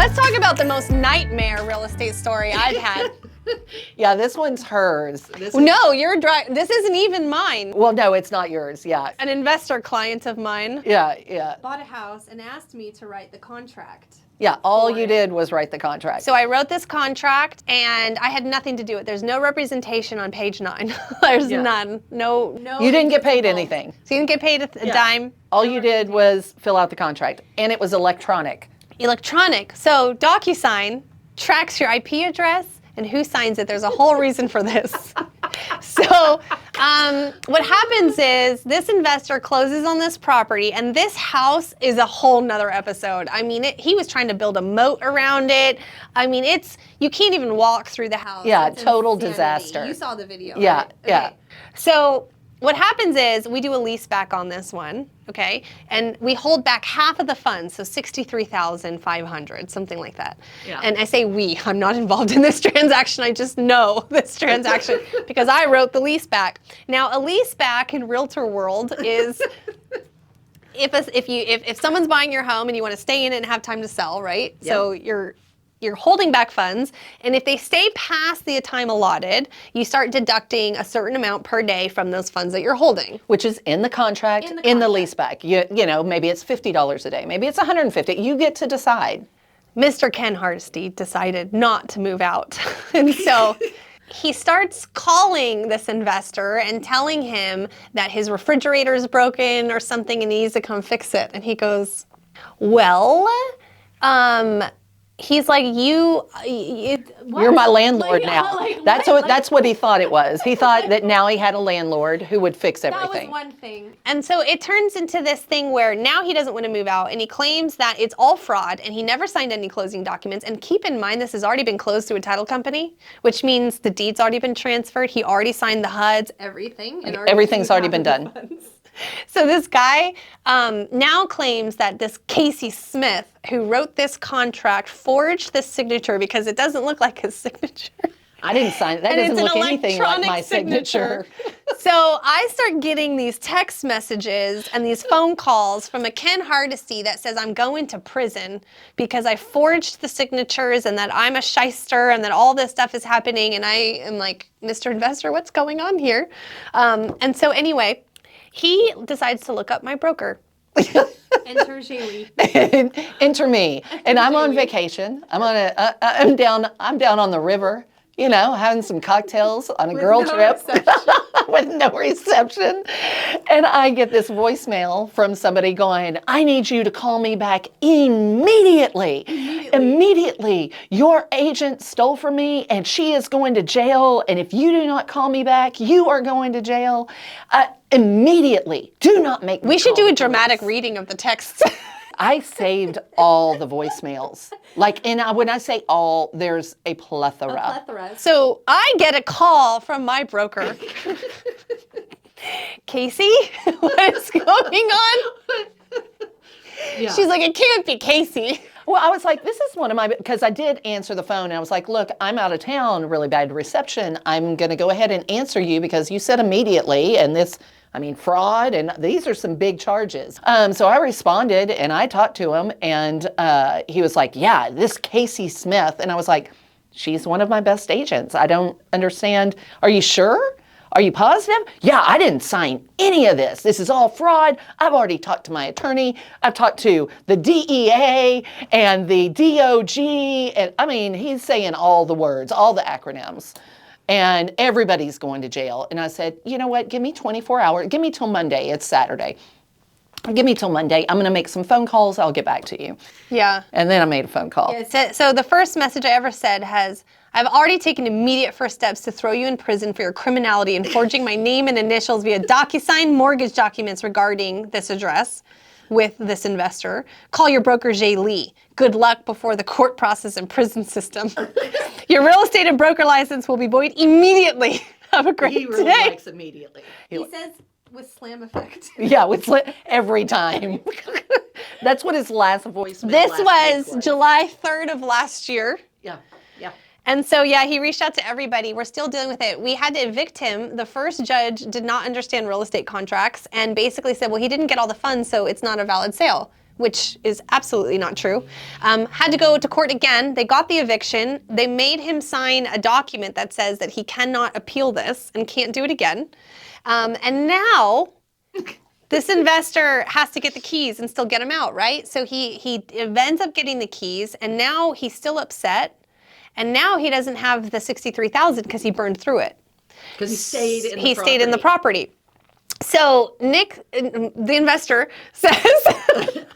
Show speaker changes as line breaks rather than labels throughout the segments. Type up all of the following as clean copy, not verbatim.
Let's talk about the most nightmare real estate story I've had.
Yeah, this one's hers.
No, this isn't even mine.
Well, no, it's not yours. Yeah.
An investor client of mine.
Yeah.
Bought a house and asked me to write the contract.
Yeah, all you did was write the contract.
So I wrote this contract and I had nothing to do with it. There's no representation on page 9. There's none. No.
You didn't get paid anything.
So you didn't get paid a dime.
All you did was fill out the contract, and it was electronic.
So DocuSign tracks your IP address and who signs it. There's a whole reason for this. So what happens is this investor closes on this property, and this house is a whole nother episode. I mean, he was trying to build a moat around it. I mean, you can't even walk through the house.
Yeah,
it's
total
insanity.
disaster.
You saw the video,
Yeah,
right? Okay.
yeah.
So what happens is we do a lease back on this one, okay? And we hold back half of the funds, so $63,500, something like that.
Yeah.
And I say we, I'm not involved in this transaction. I just know this transaction because I wrote the lease back. Now, a lease back in realtor world is if someone's buying your home and you want to stay in it and have time to sell, right? Yep. So you're holding back funds, and if they stay past the time allotted, you start deducting a certain amount per day from those funds that you're holding.
Which is in the contract, in the lease back. You know, maybe it's $50 a day, maybe it's $150. You get to decide.
Mr. Ken Hardesty decided not to move out. And so he starts calling this investor and telling him that his refrigerator is broken or something and he needs to come fix it. And he goes, well, he's like, you're
my landlord now. That's what he thought it was. He thought that now he had a landlord who would fix everything.
That was one thing. And so it turns into this thing where now he doesn't want to move out, and he claims that it's all fraud, and he never signed any closing documents. And keep in mind, this has already been closed to a title company, which means the deed's already been transferred. He already signed the HUDs, everything. And
everything's already been done.
So this guy now claims that this Casey Smith, who wrote this contract, forged this signature because it doesn't look like his signature.
I didn't sign it. That doesn't look anything like my signature.
So I start getting these text messages and these phone calls from a Ken Hardesty that says I'm going to prison because I forged the signatures and that I'm a shyster and that all this stuff is happening. And I am like, Mr. Investor, what's going on here? And so anyway, he decides to look up my broker. Enter Jer'Leigh.
Enter me. And I'm on vacation. I'm down on the river, you know, having some cocktails on a girl trip. With no reception. And I get this voicemail from somebody going, I need you to call me back immediately. Immediately. Your agent stole from me and she is going to jail. And if you do not call me back, you are going to jail. Immediately. Do not make me
We should do a dramatic
police.
Reading of the texts.
I saved all the voicemails. When I say all, there's a plethora.
So I get a call from my broker. Casey, what is going on? Yeah. She's like, it can't be Casey.
Well, I was like, this is one of my, because I did answer the phone and I was like, look, I'm out of town, really bad reception. I'm going to go ahead and answer you because you said immediately, and this, fraud, and these are some big charges. So I responded and I talked to him, and he was like, yeah, this Casey Smith. And I was like, she's one of my best agents. I don't understand. Are you sure? Are you positive? Yeah, I didn't sign any of this. This is all fraud. I've already talked to my attorney. I've talked to the DEA and the DOG. And he's saying all the words, all the acronyms. And everybody's going to jail. And I said, you know what? Give me 24 hours. Give me till Monday. It's Saturday. Give me till Monday. I'm going to make some phone calls. I'll get back to you.
Yeah.
And then I made a phone call.
Yeah, so the first message I ever said I've already taken immediate first steps to throw you in prison for your criminality and forging my name and initials via DocuSign mortgage documents regarding this address with this investor. Call your broker, Jer'Leigh. Good luck before the court process and prison system. Your real estate and broker license will be void immediately. Have a great day.
He really likes immediately.
He says with slam effect.
Yeah, with every time. That's what his last voicemail
This was July 3rd of last year.
Yeah.
And so, yeah, he reached out to everybody. We're still dealing with it. We had to evict him. The first judge did not understand real estate contracts and basically said, well, he didn't get all the funds, so it's not a valid sale. which is absolutely not true. Had to go to court again. They got the eviction. They made him sign a document that says that he cannot appeal this and can't do it again. And now this investor has to get the keys and still get him out, right? So he ends up getting the keys, and now he's still upset. And now he doesn't have the $63,000 because he burned through it.
Because he stayed in the property.
He stayed in the property. So Nick, the investor, says,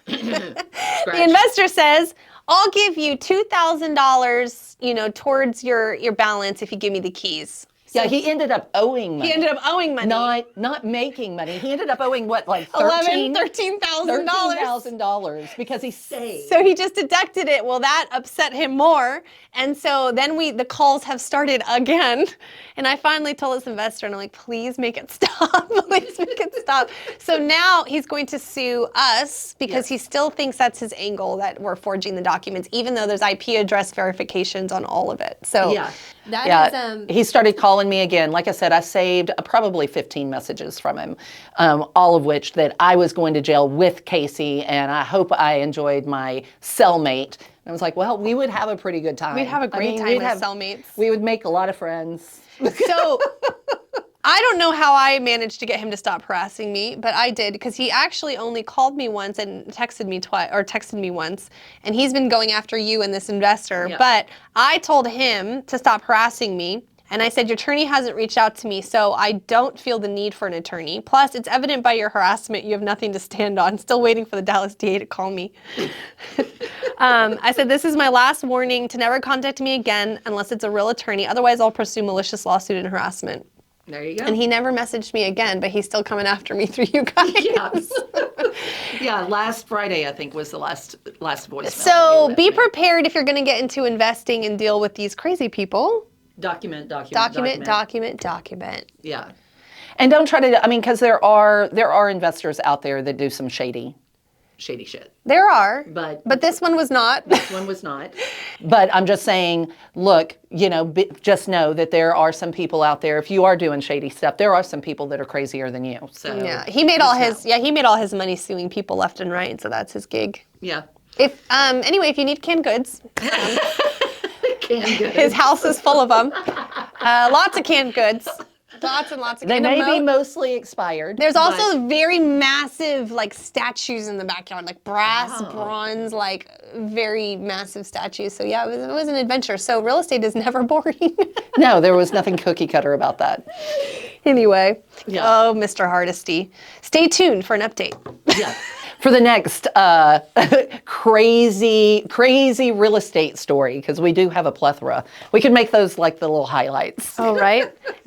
the investor says, I'll give you $2,000, towards your balance if you give me the keys.
Yeah, he ended up owing money.
He ended up owing money.
Not making money. He ended up owing what, like
$13,000.
$13,000 because he stayed.
So he just deducted it. Well, that upset him more. And so then the calls have started again. And I finally told this investor, and I'm like, please make it stop. Please make it stop. So now he's going to sue us because he still thinks that's his angle, that we're forging the documents, even though there's IP address verifications on all of it. So that is...
He started calling me again. Like I said, I saved probably 15 messages from him, all of which that I was going to jail with Casey, and I hope I enjoyed my cellmate. And I was like, well, we would have a pretty good time.
We'd have a great time as cellmates.
We would make a lot of friends.
So I don't know how I managed to get him to stop harassing me, but I did, because he actually only called me once and texted me once, and he's been going after you and this investor.
Yeah.
But I told him to stop harassing me, and I said, your attorney hasn't reached out to me, so I don't feel the need for an attorney. Plus, it's evident by your harassment you have nothing to stand on. Still waiting for the Dallas DA to call me. I said, this is my last warning to never contact me again unless it's a real attorney. Otherwise, I'll pursue malicious lawsuit and harassment.
There you go.
And he never messaged me again, but he's still coming after me through you guys.
Yes. Yeah, last Friday, I think, was the last voicemail.
So be prepared if you're going to get into investing and deal with these crazy people.
Document. Yeah. And don't try to, because there are investors out there that do some shady shit.
There are.
But
this one was not.
This one was not. But I'm just saying, look, just know that there are some people out there, if you are doing shady stuff, there are some people that are crazier than you. So
yeah, he made all his money suing people left and right, so that's his gig.
Yeah.
Anyway, if you need canned goods,
canned goods.
His house is full of them. Lots of canned goods. Lots and lots of
They may be mostly expired.
There's also very massive statues in the backyard, brass, bronze, very massive statues. So yeah, it was an adventure. So real estate is never boring.
No, there was nothing cookie cutter about that.
Anyway, oh, Mr. Hardesty. Stay tuned for an update.
Yeah. For the next crazy real estate story, because we do have a plethora. We could make those the little highlights.
Oh, right.